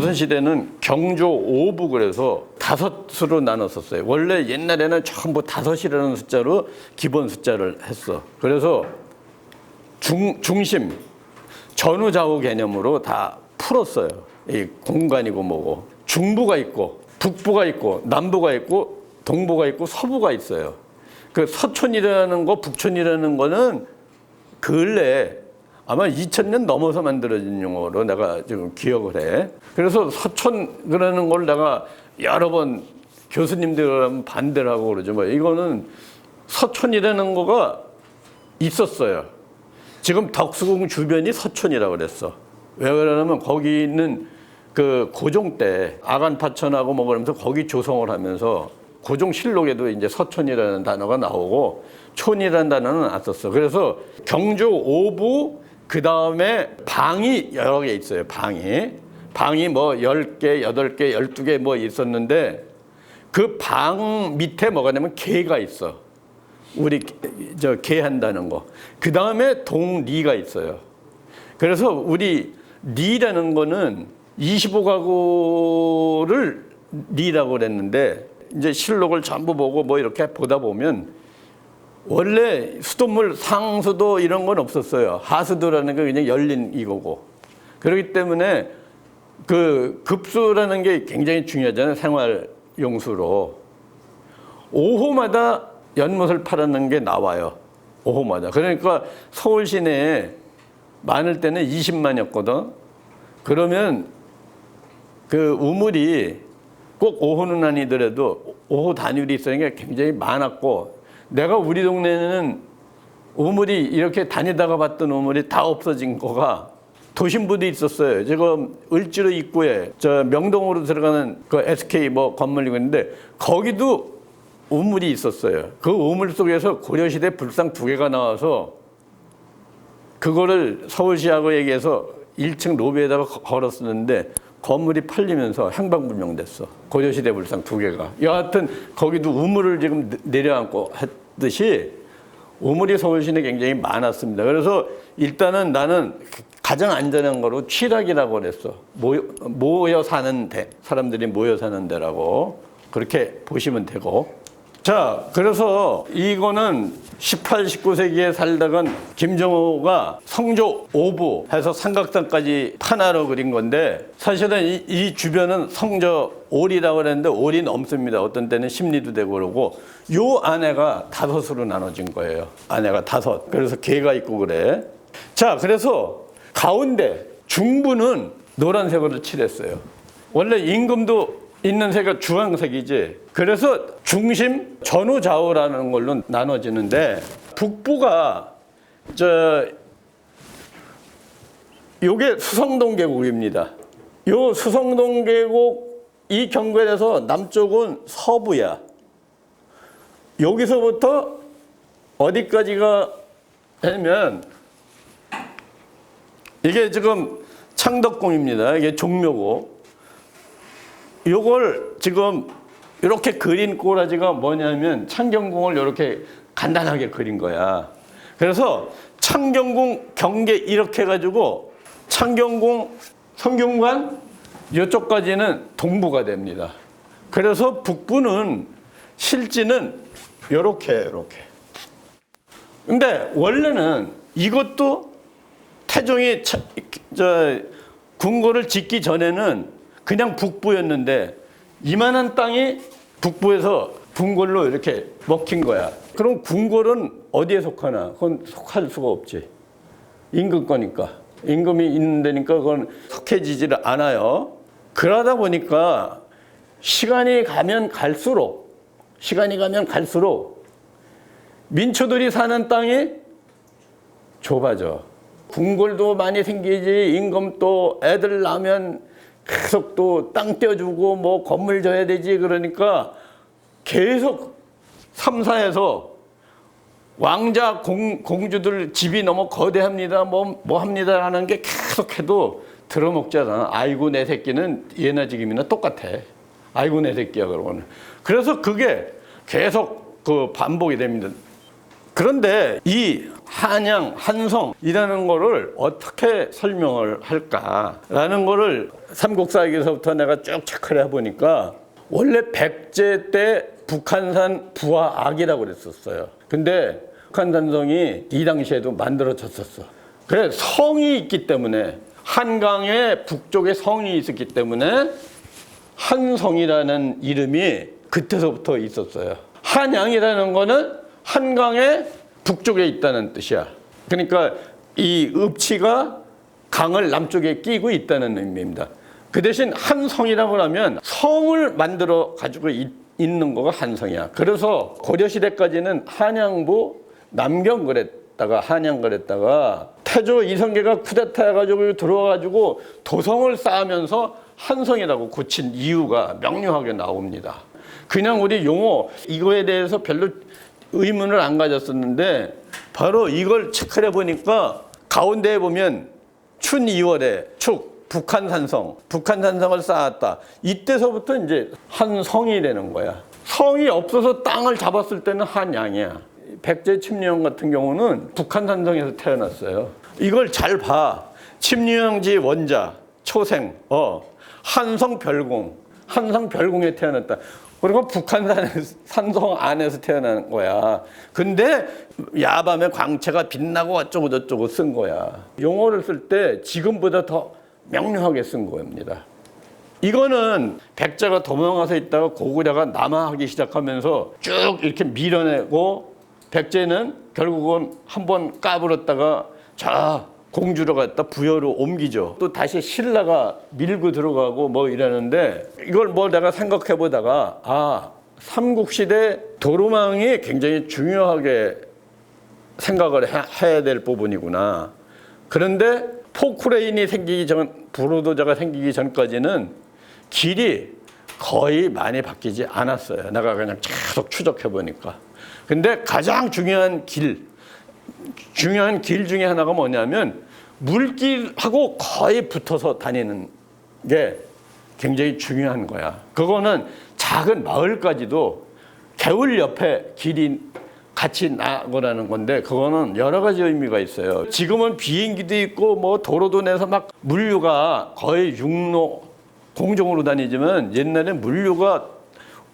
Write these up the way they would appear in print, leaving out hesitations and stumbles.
조선시대는 경조 5부 그래서 5수로 나눴었어요. 원래 옛날에는 전부 5이라는 숫자로 기본 숫자를 했어. 그래서 중심, 전후 좌우 개념으로 다 풀었어요. 이 공간이고 뭐고. 중부가 있고 북부가 있고 남부가 있고 동부가 있고 서부가 있어요. 그 서촌이라는 거, 북촌이라는 거는 근래 아마 2000년 넘어서 만들어진 용어로 내가 지금 기억을 해. 그래서 서촌 그러는 걸 내가 여러 번 교수님들은 반대를 하고 그러죠. 뭐 이거는 서촌이라는 거가 있었어요. 지금 덕수궁 주변이 서촌이라고 그랬어. 왜 그러냐면 거기 있는 그 고종 때 아간파천하고 뭐 그러면서 거기 조성을 하면서 고종실록에도 이제 서촌이라는 단어가 나오고 촌이라는 단어는 안 썼어. 그래서 경조 5부 그 다음에 방이 여러 개 있어요. 방이 뭐 10개, 8개, 12개 뭐 있었는데 그 방 밑에 뭐가 되면 계가 있어. 우리 저 계한다는 거. 그 다음에 동리가 있어요. 그래서 우리 리라는 거는 25가구를 리라고 그랬는데 이제 실록을 전부 보고 뭐 이렇게 보다 보면 원래 수돗물 상수도 이런 건 없었어요. 하수도라는 게 그냥 열린 이거고. 그렇기 때문에 그 급수라는 게 굉장히 중요하잖아요. 생활 용수로. 5호마다 연못을 팔았는 게 나와요. 5호마다. 그러니까 서울 시내에 많을 때는 20만이었거든. 그러면 그 우물이 꼭 5호는 아니더라도 5호 단위로 있으니까 굉장히 많았고 내가 우리 동네는 우물이 이렇게 다니다가 봤던 우물이 다 없어진 거가 도심부도 있었어요. 지금 을지로 입구에 저 명동으로 들어가는 그 SK 뭐 건물이 있는데 거기도 우물이 있었어요. 그 우물 속에서 고려시대 불상 2개가 나와서 그거를 서울시하고 얘기해서 1층 로비에다가 걸었었는데 건물이 팔리면서 행방불명됐어. 고려시대 불상 2개가. 여하튼 거기도 우물을 지금 내려앉고 했듯이 우물이 서울시내에 굉장히 많았습니다. 그래서 일단은 나는 가장 안전한 거로 취락이라고 그랬어. 모여 사는 데, 사람들이 모여 사는 데라고 그렇게 보시면 되고. 자, 그래서 이거는 18, 19세기에 살다간 김정호가 성조 5부 해서 삼각산까지 하나로 그린 건데 사실은 이 주변은 성저 올이라고 그랬는데 올이 넘습니다. 어떤 때는 심리도 되고 그러고 요 안에가 5으로 나눠진 거예요. 안에가 5. 그래서 개가 있고 그래. 자, 그래서 가운데 중부는 노란색으로 칠했어요. 원래 임금도 있는 색이 주황색이지. 그래서 중심, 전후, 좌우라는 걸로 나눠지는데 북부가 요게 수성동 계곡입니다. 요 수성동 계곡 이 경계에서 남쪽은 서부야. 여기서부터 어디까지가 하면 이게 지금 창덕궁입니다. 이게 종묘고. 요걸 지금 이렇게 그린 꼬라지가 뭐냐면 창경궁을 이렇게 간단하게 그린 거야. 그래서 창경궁 경계 이렇게 해가지고 창경궁 성균관 이쪽까지는 동부가 됩니다. 그래서 북부는 실지는 이렇게. 근데 원래는 이것도 태종이 궁궐을 짓기 전에는 그냥 북부였는데 이만한 땅이 북부에서 궁궐로 이렇게 먹힌 거야. 그럼 궁궐은 어디에 속하나? 그건 속할 수가 없지. 임금 거니까. 임금이 있는 데니까 그건 속해지지를 않아요. 그러다 보니까 시간이 가면 갈수록 민초들이 사는 땅이 좁아져. 궁궐도 많이 생기지. 임금 또 애들 낳으면 계속 또 땅 떼어주고 뭐 건물 져야 되지. 그러니까 계속 3, 4에서 왕자 공주들 집이 너무 거대합니다. 뭐 합니다 하는 게 계속 해도 들어먹잖아. 아이고 내 새끼는 예나 지금이나 똑같아. 아이고 내 새끼야 그러고는. 그래서 그게 계속 그 반복이 됩니다. 그런데 이 한양, 한성이라는 거를 어떻게 설명을 할까라는 거를 삼국사기에서부터 내가 쭉 체크를 해보니까 원래 백제 때 북한산 부하악이라고 그랬었어요. 근데 북한산성이 이 당시에도 만들어졌었어. 그래, 성이 있기 때문에, 한강의 북쪽에 성이 있었기 때문에 한성이라는 이름이 그때서부터 있었어요. 한양이라는 거는 한강의 북쪽에 있다는 뜻이야. 그러니까 이 읍치가 강을 남쪽에 끼고 있다는 의미입니다. 그 대신 한성이라고 하면 성을 만들어 가지고 있는 거가 한성이야. 그래서 고려시대까지는 한양부 남경 그랬다가 한양 그랬다가 태조 이성계가 쿠데타 해가지고 들어와가지고 도성을 쌓으면서 한성이라고 고친 이유가 명료하게 나옵니다. 그냥 우리 용어 이거에 대해서 별로 의문을 안 가졌었는데 바로 이걸 체크해 보니까 가운데에 보면 춘 2월에 축 북한산성을 쌓았다. 이때서부터 이제 한성이 되는 거야. 성이 없어서 땅을 잡았을 때는 한양이야. 백제 침례형 같은 경우는 북한산성에서 태어났어요. 이걸 잘 봐. 침례형지 원자 초생 한성별궁에 태어났다. 그리고 북한산성 안에서 태어난 거야. 근데 야밤에 광채가 빛나고 어쩌고 저쩌고 쓴 거야. 용어를 쓸 때 지금보다 더 명료하게 쓴 겁니다. 이거는 백제가 도망가서 있다가 고구려가 남하하기 시작하면서 쭉 이렇게 밀어내고 백제는 결국은 한번 까불었다가 자 공주로 갔다 부여로 옮기죠. 또 다시 신라가 밀고 들어가고 뭐 이러는데 이걸 뭐 내가 생각해 보다가 삼국시대 도루망이 굉장히 중요하게 생각을 해야 될 부분이구나. 그런데 포크레인이 생기기 전, 부르도자가 생기기 전까지는 길이 거의 많이 바뀌지 않았어요. 내가 그냥 계속 추적해 보니까. 근데 가장 중요한 길 중에 하나가 뭐냐면 물길하고 거의 붙어서 다니는 게 굉장히 중요한 거야. 그거는 작은 마을까지도 개울 옆에 길이 같이 나고라는 건데 그거는 여러 가지 의미가 있어요. 지금은 비행기도 있고 뭐 도로도 내서 막 물류가 거의 육로 공중으로 다니지만 옛날에 물류가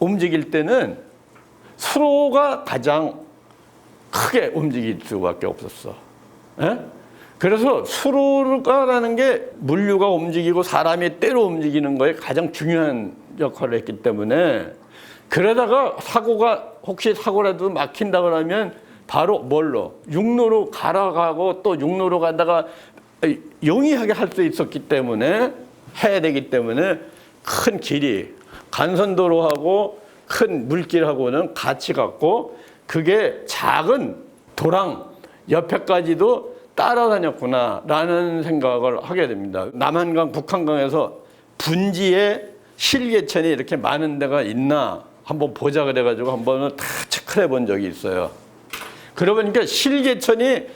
움직일 때는 수로가 가장 크게 움직일 수밖에 없었어. 에? 그래서 수로가라는 게 물류가 움직이고 사람이 때로 움직이는 거에 가장 중요한 역할을 했기 때문에 그러다가 혹시 사고라도 막힌다 그러면 바로 뭘로? 육로로 갈아가고 또 육로로 가다가 용이하게 할 수 있었기 때문에 해야 되기 때문에 큰 길이 간선도로하고 큰 물길하고는 같이 갔고 그게 작은 도랑 옆에까지도 따라다녔구나라는 생각을 하게 됩니다. 남한강, 북한강에서 분지에 실개천이 이렇게 많은 데가 있나 한번 보자 그래가지고 한번은 다 체크해 본 적이 있어요. 그러고 보니까 실개천이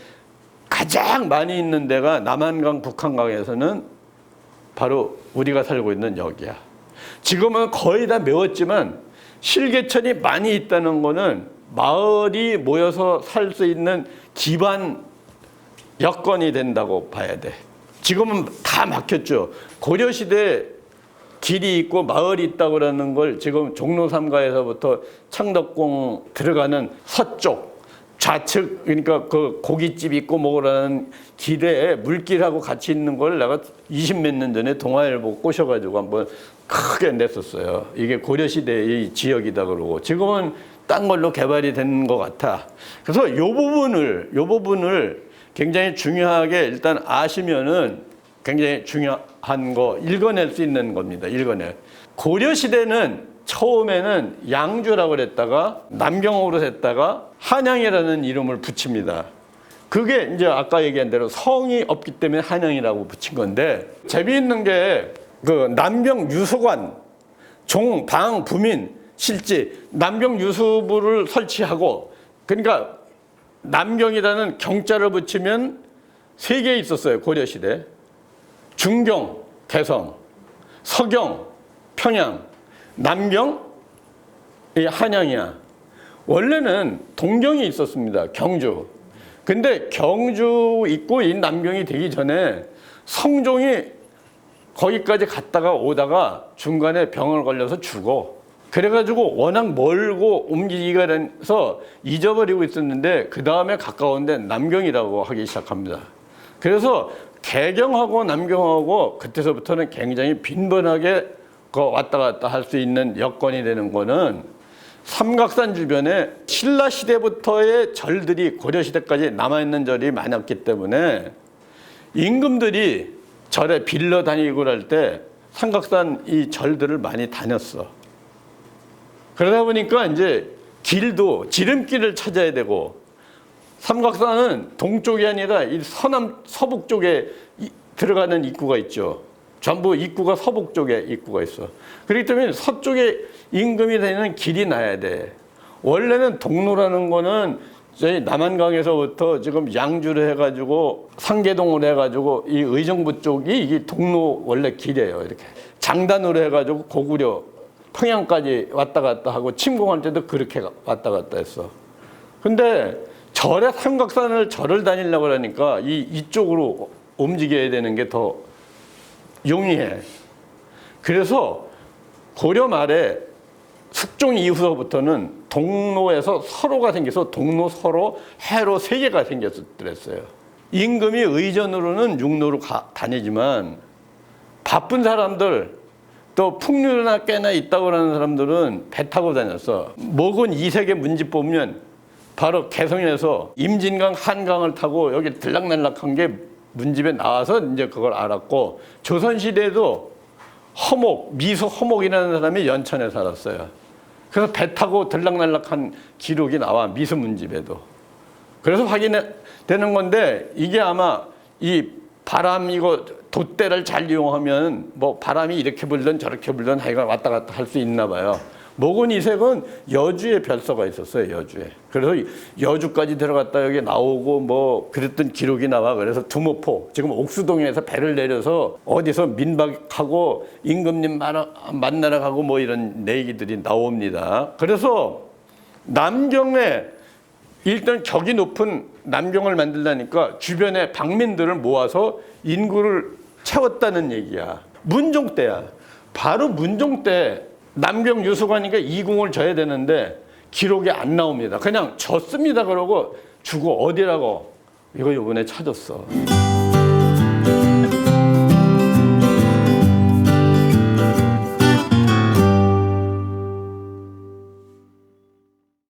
가장 많이 있는 데가 남한강, 북한강에서는 바로 우리가 살고 있는 여기야. 지금은 거의 다 메웠지만 실개천이 많이 있다는 거는 마을이 모여서 살 수 있는 기반 여건이 된다고 봐야 돼. 지금은 다 막혔죠. 고려시대 길이 있고 마을이 있다고 그러는 걸 지금 종로 3가에서부터 창덕궁 들어가는 서쪽 좌측 그러니까 그 고깃집 있고 뭐라는 길에 물길하고 같이 있는 걸 내가 20몇 년 전에 동아일보 꼬셔가지고 한번 크게 냈었어요. 이게 고려시대의 지역이다 그러고 지금은 딴 걸로 개발이 된 것 같아. 그래서 요 부분을 굉장히 중요하게 일단 아시면은 굉장히 중요한 거 읽어낼 수 있는 겁니다. 고려시대는 처음에는 양주라고 그랬다가 남경으로 했다가 한양이라는 이름을 붙입니다. 그게 이제 아까 얘기한 대로 성이 없기 때문에 한양이라고 붙인 건데 재미있는 게 그 남경 유수관, 종, 방, 부민, 실지 남경 유수부를 설치하고 그러니까 남경이라는 경자를 붙이면 3개 있었어요. 고려시대. 중경, 개성, 서경, 평양, 남경, 이 한양이야. 원래는 동경이 있었습니다. 경주. 근데 경주 있고 이 남경이 되기 전에 성종이 거기까지 갔다가 오다가 중간에 병을 걸려서 죽어. 그래가지고 워낙 멀고 옮기기가 돼서 잊어버리고 있었는데 그 다음에 가까운데 남경이라고 하기 시작합니다. 그래서 개경하고 남경하고 그때서부터는 굉장히 빈번하게 왔다 갔다 할 수 있는 여건이 되는 거는 삼각산 주변에 신라 시대부터의 절들이 고려 시대까지 남아있는 절이 많았기 때문에 임금들이 절에 빌러 다니고 그럴 때 삼각산 이 절들을 많이 다녔어. 그러다 보니까 이제 길도 지름길을 찾아야 되고 삼각산은 동쪽이 아니라 이 서북 쪽에 들어가는 입구가 있죠. 전부 입구가 서북 쪽에 입구가 있어. 그렇기 때문에 서쪽에 임금이 다니는 길이 나야 돼. 원래는 동로라는 거는 저희 남한강에서부터 지금 양주를 해가지고 상계동으로 해가지고 이 의정부 쪽이 이게 동로 원래 길이에요. 이렇게 장단으로 해가지고 고구려 평양까지 왔다 갔다 하고 침공할 때도 그렇게 왔다 갔다 했어. 근데 절에 삼각산을 절을 다니려고 그러니까 이쪽으로 움직여야 되는 게 더 용이해. 그래서 고려 말에 숙종 이후서부터는 동로에서 서로가 생겨서 동로, 서로, 해로 세 개가 생겼더랬어요. 임금이 의전으로는 육로로 다니지만 바쁜 사람들 또 풍류나 꽤나 있다고 하는 사람들은 배 타고 다녔어. 목은 이색의 문집 보면 바로 개성에서 임진강, 한강을 타고 여기 들락날락한 게 문집에 나와서 이제 그걸 알았고, 조선시대에도 미수 허목이라는 사람이 연천에 살았어요. 그래서 배 타고 들락날락한 기록이 나와, 미수 문집에도. 그래서 확인되는 건데, 이게 아마 이 바람 이거 돛대를 잘 이용하면 뭐 바람이 이렇게 불든 저렇게 불든 하여간 왔다 갔다 할 수 있나 봐요. 목은 이색은 여주에 별서가 있었어요, 여주에. 그래서 여주까지 들어갔다 여기 나오고 뭐 그랬던 기록이 나와. 그래서 두모포, 지금 옥수동에서 배를 내려서 어디서 민박하고 임금님 만나러 가고 뭐 이런 얘기들이 나옵니다. 그래서 남경에 일단 격이 높은 남경을 만들려니까 주변에 방민들을 모아서 인구를 채웠다는 얘기야. 문종 때야. 바로 문종 때 남경 유수관이니까 이궁을 져야 되는데 기록이 안 나옵니다. 그냥 졌습니다 그러고 주고 어디라고 이거 이번에 찾았어.